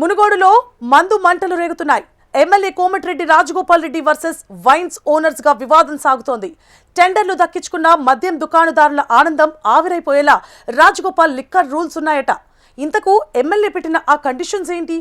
మునుగోడులో మందు మంటలు రేగుతున్నాయి. MLA Komatireddy Rajagopal Reddy versus wines owners గా వివాదం సాగుతోంది. టెండర్లు దక్కించుకున్న మద్యం దుకాణదారుల ఆనందం ఆవిరైపోయేలా రాజగోపాల్ లిక్కర్ రూల్స్ ఉన్నాయట. ఇంతకు ఎమ్మెల్యే పెట్టిన ఆ కండిషన్స్ ఏంటి?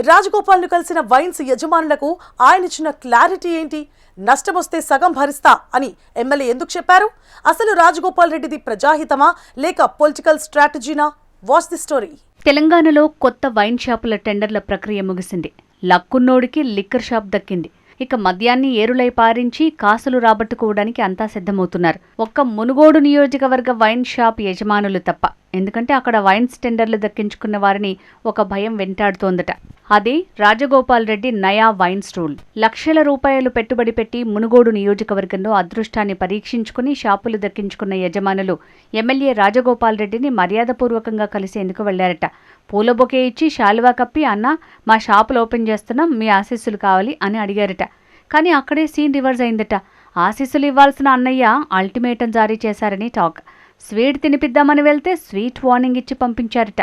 రాజగోపాల్ ను కలిసిన వైన్స్ యజమానులకు ఆయన ఇచ్చిన క్లారిటీ ఏంటి? నష్టమొస్తే సగం భరిస్తా అని ఎమ్మెల్యే ఎందుకు చెప్పారు? అసలు రాజగోపాల్ రెడ్డిది ప్రజాహితమా లేక పొలిటికల్ స్ట్రాటజీనా? Watch the story. తెలంగాణలో కొత్త వైన్ షాపుల టెండర్ల ప్రక్రియ ముగిసింది. లక్కున్నోడికి లిక్కర్ షాప్ దక్కింది. ఇక మద్యాన్ని ఏరులై పారించి కాసులు రాబట్టుకోవడానికి అంతా సిద్ధమవుతున్నారు. ఒక్క మునుగోడు నియోజకవర్గ వైన్ షాప్ యజమానులు తప్ప. ఎందుకంటే అక్కడ వైన్స్ టెండర్లు దక్కించుకున్న వారిని ఒక భయం వెంటాడుతోందట. అది రాజగోపాల్ రెడ్డి నయా వైన్స్ రూల్. లక్షల రూపాయలు పెట్టుబడి పెట్టి మునుగోడు నియోజకవర్గంలో అదృష్టాన్ని పరీక్షించుకుని షాపులు దక్కించుకున్న యజమానులు ఎమ్మెల్యే రాజగోపాల్ రెడ్డిని మర్యాదపూర్వకంగా కలిసేందుకు వెళ్లారట. పూల బొకే ఇచ్చి శాలువా కప్పి, అన్న మా షాపులు ఓపెన్ చేస్తున్నాం, మీ ఆశీస్సులు కావాలి అని అడిగారట. కానీ అక్కడే సీన్ రివర్స్ అయిందట. ఆశీస్సులు ఇవ్వాల్సిన అన్నయ్య అల్టిమేటం జారీ చేశారని టాక్. స్వీట్ తినిపిద్దామని వెళ్తే స్వీట్ వార్నింగ్ ఇచ్చి పంపించారట.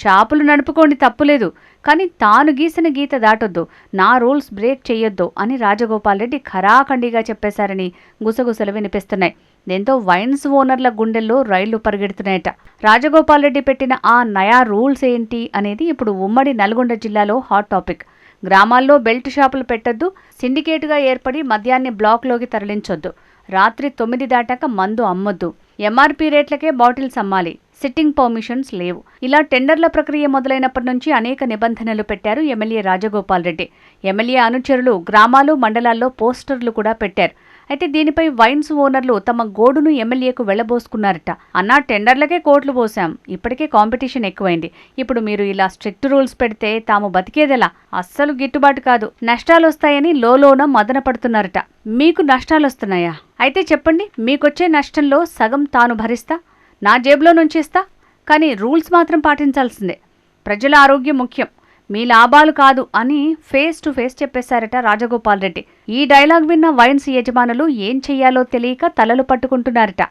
షాపులు నడుపుకోండి, తప్పులేదు, కానీ తాను గీసిన గీత దాటొద్దు, నా రూల్స్ బ్రేక్ చెయ్యొద్దు అని రాజగోపాల్ రెడ్డి ఖరాఖండిగా చెప్పేశారని గుసగుసలు వినిపిస్తున్నాయి. దీంతో వైన్స్ ఓనర్ల గుండెల్లో రైళ్లు పరిగెడుతున్నాయట. రాజగోపాల్ రెడ్డి పెట్టిన ఆ నయా రూల్స్ ఏంటి అనేది ఇప్పుడు ఉమ్మడి నల్గొండ జిల్లాలో హాట్ టాపిక్. గ్రామాల్లో బెల్ట్ షాపులు పెట్టొద్దు, సిండికేటుగా ఏర్పడి మద్యాన్ని బ్లాక్లోకి తరలించొద్దు, రాత్రి 9 దాటాక మందు అమ్మొద్దు, ఎంఆర్పీ రేట్లకే బాటిల్స్ అమ్మాలి, సిట్టింగ్ పర్మిషన్స్ లేవు. ఇలా టెండర్ల ప్రక్రియ మొదలైనప్పటి నుంచి అనేక నిబంధనలు పెట్టారు ఎమ్మెల్యే రాజగోపాల్ రెడ్డి. ఎమ్మెల్యే అనుచరులు గ్రామాలు, మండలాల్లో పోస్టర్లు కూడా పెట్టారు. అయితే దీనిపై వైన్స్ ఓనర్లు తమ గోడును ఎమ్మెల్యేకు వెళ్లబోసుకున్నారట. అన్నా, టెండర్లకే కోట్లు పోసాం, ఇప్పటికే కాంపిటీషన్ ఎక్కువైంది, ఇప్పుడు మీరు ఇలా స్ట్రిక్ట్ రూల్స్ పెడితే తాము బతికేదెలా? అస్సలు గిట్టుబాటు కాదు, నష్టాలొస్తాయని లోలోన మదన పడుతున్నారట. మీకు నష్టాలొస్తున్నాయా? అయితే చెప్పండి, మీకొచ్చే నష్టంలో సగం తాను భరిస్తా, నా జేబులో నుంచి ఇస్తా, కానీ రూల్స్ మాత్రం పాటించాల్సిందే. ప్రజల ఆరోగ్యం ముఖ్యం, మీ లాభాలు కాదు అని ఫేస్ టు ఫేస్ చెప్పేశారట రాజగోపాల్ రెడ్డి. ఈ డైలాగ్ విన్న వైన్స్ యజమానులు ఏం చెయ్యాలో తెలియక తలలు పట్టుకుంటున్నారట.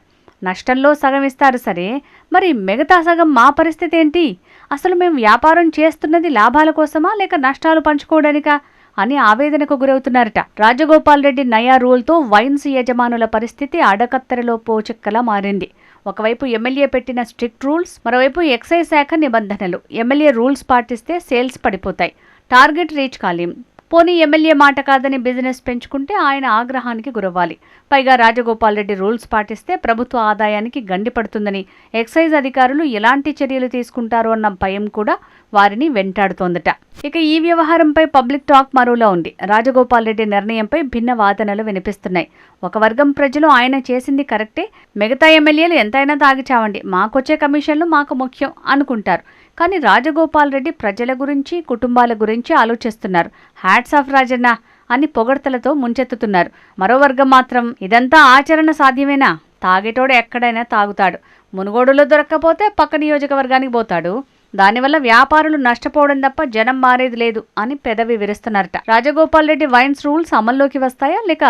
నష్టంలో సగం ఇస్తారు సరే, మరి మిగతా సగం మా పరిస్థితి ఏంటి? అసలు మేము వ్యాపారం చేస్తున్నది లాభాల కోసమా లేక నష్టాలు పంచుకోవడానికా అని ఆవేదనకు గురవుతున్నారట. రాజగోపాల్ రెడ్డి నయా రూల్తో వైన్స్ యజమానుల పరిస్థితి అడకత్తెరలో పోచెక్కలా మారింది. ఒకవైపు ఎమ్మెల్యే పెట్టిన స్ట్రిక్ట్ రూల్స్, మరోవైపు ఎక్సైజ్ శాఖ నిబంధనలు. ఎమ్మెల్యే రూల్స్ పాటిస్తే సేల్స్ పడిపోతాయి, టార్గెట్ రీచ్ కాలేం. పోనీ ఎమ్మెల్యే మాట కాదని బిజినెస్ పెంచుకుంటే ఆయన ఆగ్రహానికి గురవ్వాలి. పైగా రాజగోపాల్ రెడ్డి రూల్స్ పాటిస్తే ప్రభుత్వ ఆదాయానికి గండి పడుతుందని, ఎక్సైజ్ అధికారులు ఎలాంటి చర్యలు తీసుకుంటారో అన్న భయం కూడా వారిని వెంటాడుతోందట. ఇక ఈ వ్యవహారంపై పబ్లిక్ టాక్ మరోలా ఉంది. రాజగోపాల్ రెడ్డి నిర్ణయంపై భిన్న వాదనలు వినిపిస్తున్నాయి. ఒక వర్గం ప్రజలు ఆయన చేసింది కరెక్టే, మిగతా ఎమ్మెల్యేలు ఎంతైనా తాగిచావండి, మాకొచ్చే కమిషన్లు మాకు ముఖ్యం అనుకుంటారు. కానీ రాజగోపాల్ రెడ్డి ప్రజల గురించి, కుటుంబాల గురించి ఆలోచిస్తున్నారు. హ్యాట్స్ ఆఫ్ రాజన్న అని పొగడ్తలతో ముంచెత్తుతున్నారు. మరో వర్గం మాత్రం ఇదంతా ఆచరణ సాధ్యమేనా? తాగేటోడు ఎక్కడైనా తాగుతాడు, మునుగోడులో దొరక్కపోతే పక్క నియోజకవర్గానికి పోతాడు, దానివల్ల వ్యాపారులు నష్టపోవడం తప్ప జనం మారేది లేదు అని పెదవి విరుస్తున్నారట. రాజగోపాల్ రెడ్డి వైన్స్ రూల్స్ అమల్లోకి వస్తాయా లేక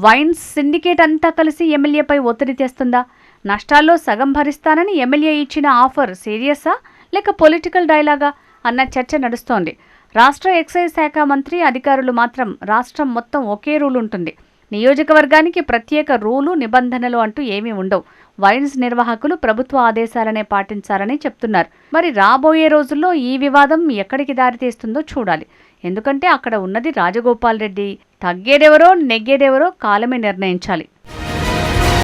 వైన్స్ సిండికేట్ అంతా కలిసి ఎమ్మెల్యేపై ఒత్తిడి తెస్తుందా? నష్టాల్లో సగం భరిస్తానని ఎమ్మెల్యే ఇచ్చిన ఆఫర్ సీరియసా లేక పొలిటికల్ డైలాగా అన్న చర్చ నడుస్తోంది. రాష్ట్ర ఎక్సైజ్ శాఖ మంత్రి, అధికారులు మాత్రం రాష్ట్రం మొత్తం ఒకే రూల్ ఉంటుంది, నియోజకవర్గానికి ప్రత్యేక రూలు, నిబంధనలు అంటూ ఏమీ ఉండవు. వైన్స్ నిర్వాహకులు ప్రభుత్వ ఆదేశాలనే పాటించాలని చెప్తున్నారు. మరి రాబోయే రోజుల్లో ఈ వివాదం ఎక్కడికి దారితీస్తుందో చూడాలి. ఎందుకంటే అక్కడ ఉన్నది రాజగోపాల్ రెడ్డి. తగ్గేదెవరో నెగ్గేదెవరో కాలమే నిర్ణయించాలి.